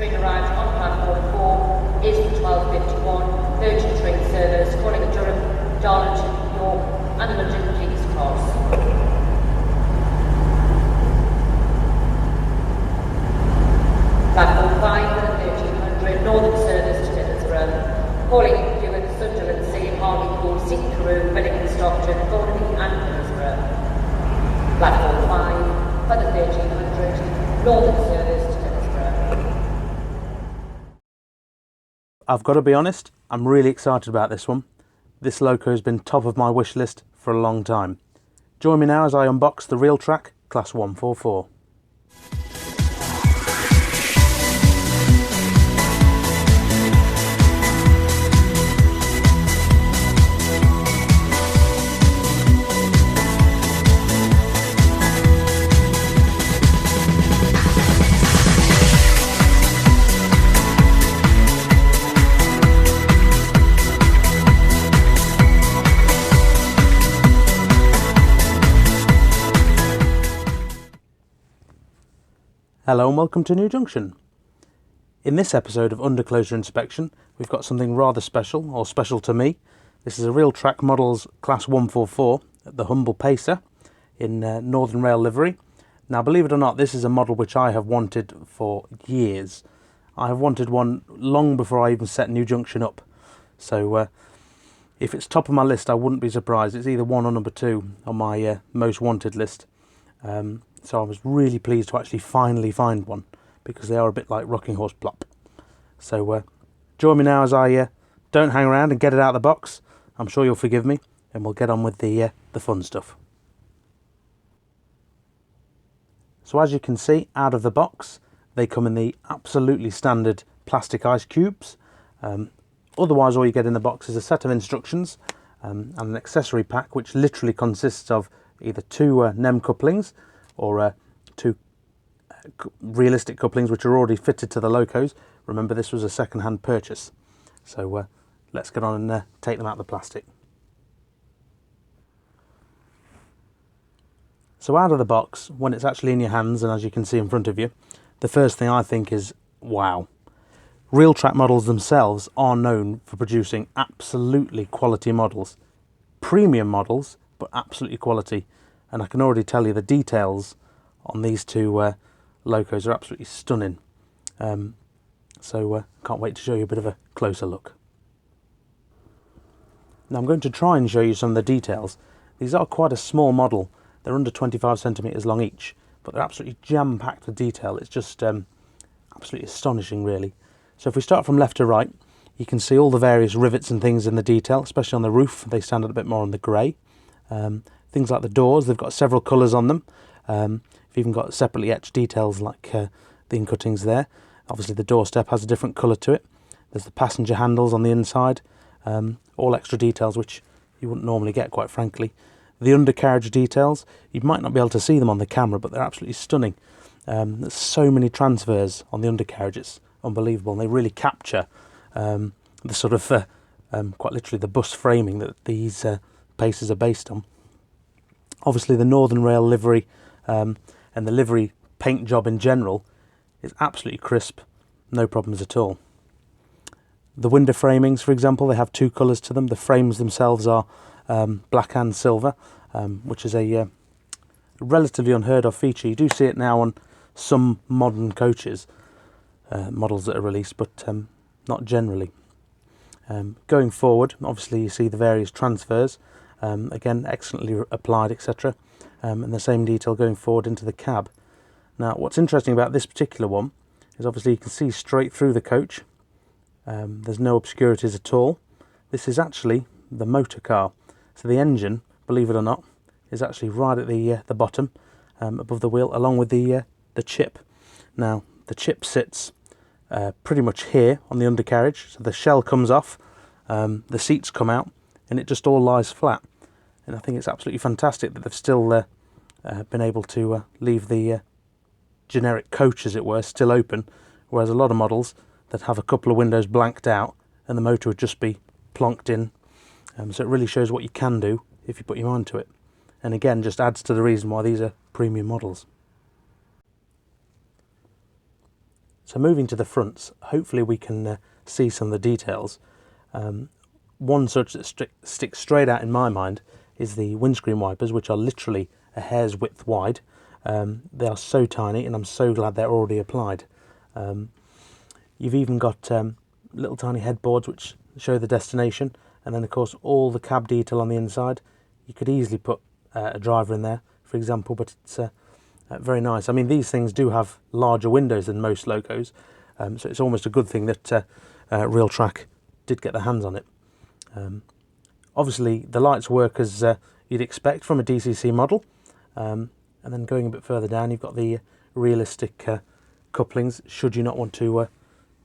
train arrives on platform 4 is the 12:51, 30 train service calling at Durham, Darlington, York and London King's Cross. Platform 5 for the 1300 Northern service to Middlesbrough, calling at Newark, Sunderland, Sea, Hartlepool, Seton Carew, Reading, Stockton, Thornaby and Middlesbrough. Platform 5 for the 1300 Northern service to Middlesbrough. I've got to be honest, I'm really excited about this one. This loco has been top of my wish list for a long time. Join me now as I unbox the Realtrack Class 144. Hello and welcome to New Junction. In this episode of Under Closure Inspection, we've got something rather special, or special to me. This is a Realtrack Models Class 144, the Humble Pacer, in Northern Rail livery. Now, believe it or not, this is a model which I have wanted for years. I have wanted one long before I even set New Junction up. So, if it's top of my list, I wouldn't be surprised. It's either 1 or number 2 on my most wanted list. So I was really pleased to actually finally find one, because they are a bit like rocking horse plop. So join me now as I don't hang around and get it out of the box. I'm sure you'll forgive me, and we'll get on with the fun stuff. So as you can see, out of the box, they come in the absolutely standard plastic ice cubes. Otherwise, all you get in the box is a set of instructions and an accessory pack, which literally consists of either 2 NEM couplings or 2 realistic couplings which are already fitted to the locos. Remember, this was a second-hand purchase. So let's get on and take them out of the plastic. So out of the box, when it's actually in your hands and as you can see in front of you, the first thing I think is, wow. Realtrack models themselves are known for producing absolutely quality models. Premium models, but absolutely quality. And I can already tell you the details on these 2 locos are absolutely stunning. So can't wait to show you a bit of a closer look. Now I'm going to try and show you some of the details. These are quite a small model. They're under 25 centimetres long each, but they're absolutely jam-packed with detail. It's just absolutely astonishing, really. So if we start from left to right, you can see all the various rivets and things in the detail, especially on the roof. They stand out a bit more on the grey. Things like the doors, they've got several colours on them. You've even got separately etched details like the incuttings there. Obviously the doorstep has a different colour to it. There's the passenger handles on the inside. All extra details which you wouldn't normally get, quite frankly. The undercarriage details, you might not be able to see them on the camera, but they're absolutely stunning. There's so many transfers on the undercarriage, it's unbelievable. And they really capture the sort of, quite literally, the bus framing that these Pacers are based on. Obviously the Northern Rail livery and the livery paint job in general is absolutely crisp, no problems at all. The window framings, for example, they have 2 colours to them. The frames themselves are black and silver, which is a relatively unheard of feature. You do see it now on some modern coaches, models that are released, but not generally. Going forward, obviously you see the various transfers. Again, excellently applied, etc. And the same detail going forward into the cab. Now, what's interesting about this particular one is obviously you can see straight through the coach. There's no obscurities at all. This is actually the motor car. So the engine, believe it or not, is actually right at the bottom, above the wheel, along with the chip. Now, the chip sits pretty much here on the undercarriage. So the shell comes off, the seats come out, and it just all lies flat. And I think it's absolutely fantastic that they've still been able to leave the generic coach, as it were, still open, whereas a lot of models that have a couple of windows blanked out and the motor would just be plonked in. So it really shows what you can do if you put your mind to it. And again, just adds to the reason why these are premium models. So moving to the fronts, hopefully we can see some of the details. One such that sticks straight out in my mind is the windscreen wipers, which are literally a hair's width wide. They are so tiny, and I'm so glad they're already applied. You've even got little tiny headboards which show the destination, and then of course all the cab detail on the inside. You could easily put a driver in there, for example, but it's very nice. I mean, these things do have larger windows than most locos, so it's almost a good thing that Realtrack did get their hands on it. Obviously the lights work as you'd expect from a DCC model, and then going a bit further down you've got the realistic couplings, should you not want to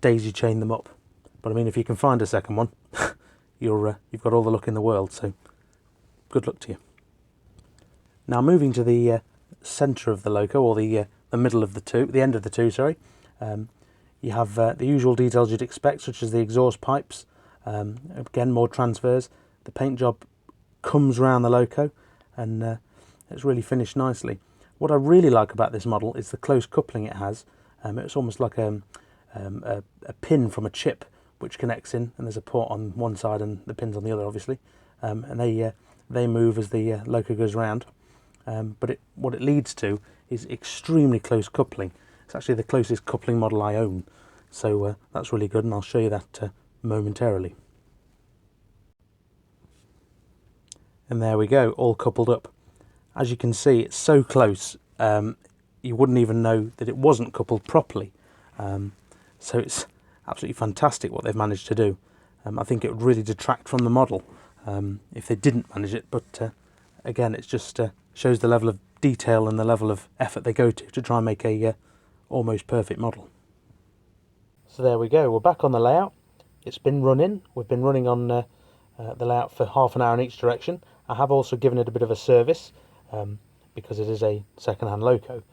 daisy chain them up. But I mean, if you can find a second one, you've got all the luck in the world, so good luck to you. Now moving to the centre of the loco, or the middle of the end of the two, sorry. You have the usual details you'd expect, such as the exhaust pipes, again more transfers. The paint job comes round the loco, and it's really finished nicely. What I really like about this model is the close coupling it has. It's almost like a pin from a chip which connects in, and there's a port on one side and the pins on the other, obviously, and they move as the loco goes round. But what it leads to is extremely close coupling. It's actually the closest coupling model I own, so that's really good, and I'll show you that momentarily. And there we go, all coupled up. As you can see, it's so close, you wouldn't even know that it wasn't coupled properly. So it's absolutely fantastic what they've managed to do. I think it would really detract from the model if they didn't manage it, but again, it just shows the level of detail and the level of effort they go to try and make a almost perfect model. So there we go, we're back on the layout. It's been running. We've been running on the layout for half an hour in each direction. I have also given it a bit of a service because it is a second-hand loco.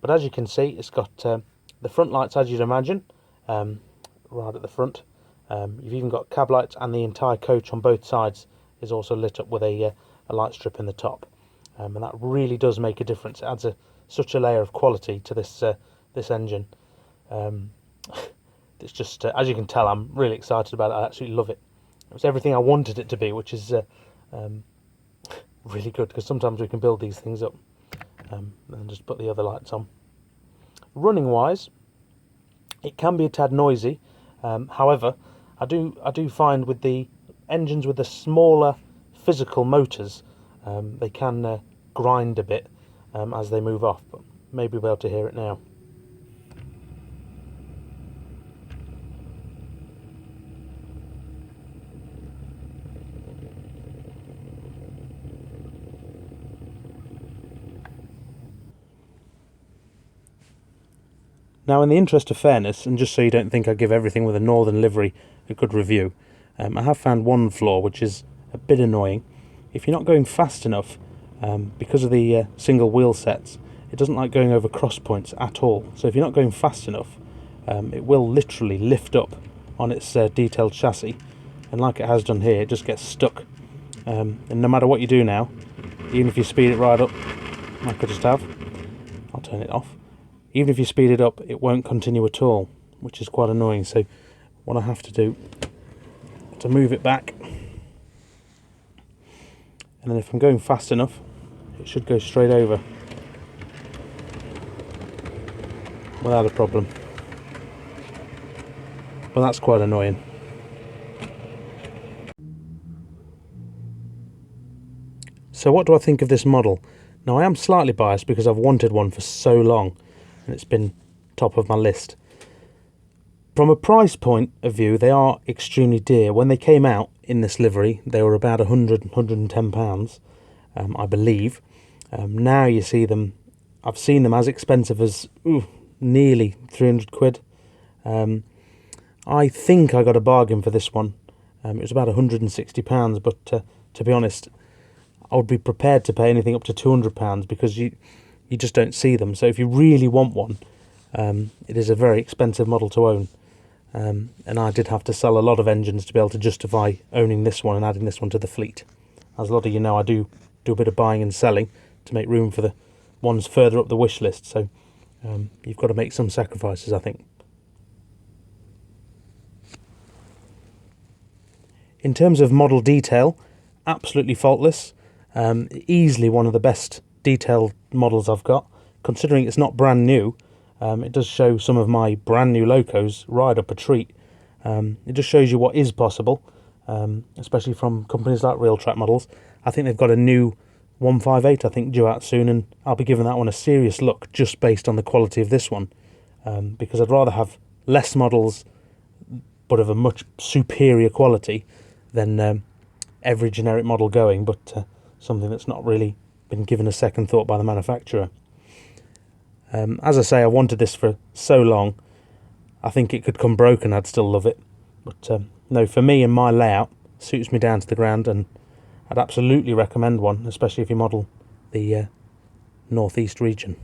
But as you can see, it's got the front lights as you'd imagine, right at the front. You've even got cab lights, and the entire coach on both sides is also lit up with a light strip in the top. And that really does make a difference. It adds such a layer of quality to this engine. It's just, as you can tell, I'm really excited about it. I absolutely love it. It's everything I wanted it to be, which is really good, because sometimes we can build these things up and just put the other lights on. Running wise, it can be a tad noisy. However, I do find with the engines with the smaller physical motors, they can grind a bit as they move off, but maybe we'll be able to hear it now. Now, in the interest of fairness, and just so you don't think I give everything with a Northern livery a good review, I have found one flaw which is a bit annoying. If you're not going fast enough, because of the single wheel sets, it doesn't like going over cross points at all. So if you're not going fast enough, it will literally lift up on its detailed chassis, and like it has done here, it just gets stuck. And no matter what you do now, even if you speed it right up, like I just have, I'll turn it off. Even if you speed it up, it won't continue at all, which is quite annoying. So what I have to do to move it back, and then if I'm going fast enough, it should go straight over without a problem. But that's quite annoying. So what do I think of this model? Now, I am slightly biased because I've wanted one for so long, and it's been top of my list. From a price point of view, they are extremely dear. When they came out in this livery, they were about £100–110, I believe. Now you see them, I've seen them as expensive as nearly 300 quid. I think I got a bargain for this one. It was about £160, but to be honest, I would be prepared to pay anything up to £200 because you just don't see them. So if you really want one, it is a very expensive model to own. And I did have to sell a lot of engines to be able to justify owning this one and adding this one to the fleet. As a lot of you know, I do a bit of buying and selling to make room for the ones further up the wish list. So you've got to make some sacrifices, I think. In terms of model detail, absolutely faultless. Easily one of the best detailed models I've got. Considering it's not brand new, it does show some of my brand new locos right up a treat. It just shows you what is possible, especially from companies like Realtrack models. I think they've got a new 158, I think, due out soon, and I'll be giving that one a serious look just based on the quality of this one, because I'd rather have less models but of a much superior quality than every generic model going, but something that's not really been given a second thought by the manufacturer. As I say, I wanted this for so long. I think it could come broken, I'd still love it. But no, for me and my layout, suits me down to the ground, and I'd absolutely recommend one, especially if you model the northeast region.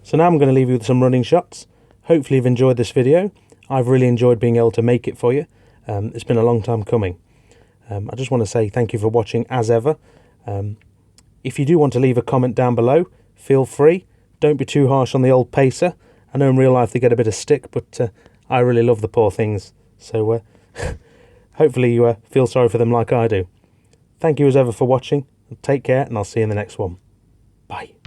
So now I'm going to leave you with some running shots. Hopefully you've enjoyed this video. I've really enjoyed being able to make it for you. It's been a long time coming. I just want to say thank you for watching as ever. If you do want to leave a comment down below, feel free. Don't be too harsh on the old pacer. I know in real life they get a bit of stick, but I really love the poor things. So hopefully you feel sorry for them like I do. Thank you as ever for watching. Take care, and I'll see you in the next one. Bye.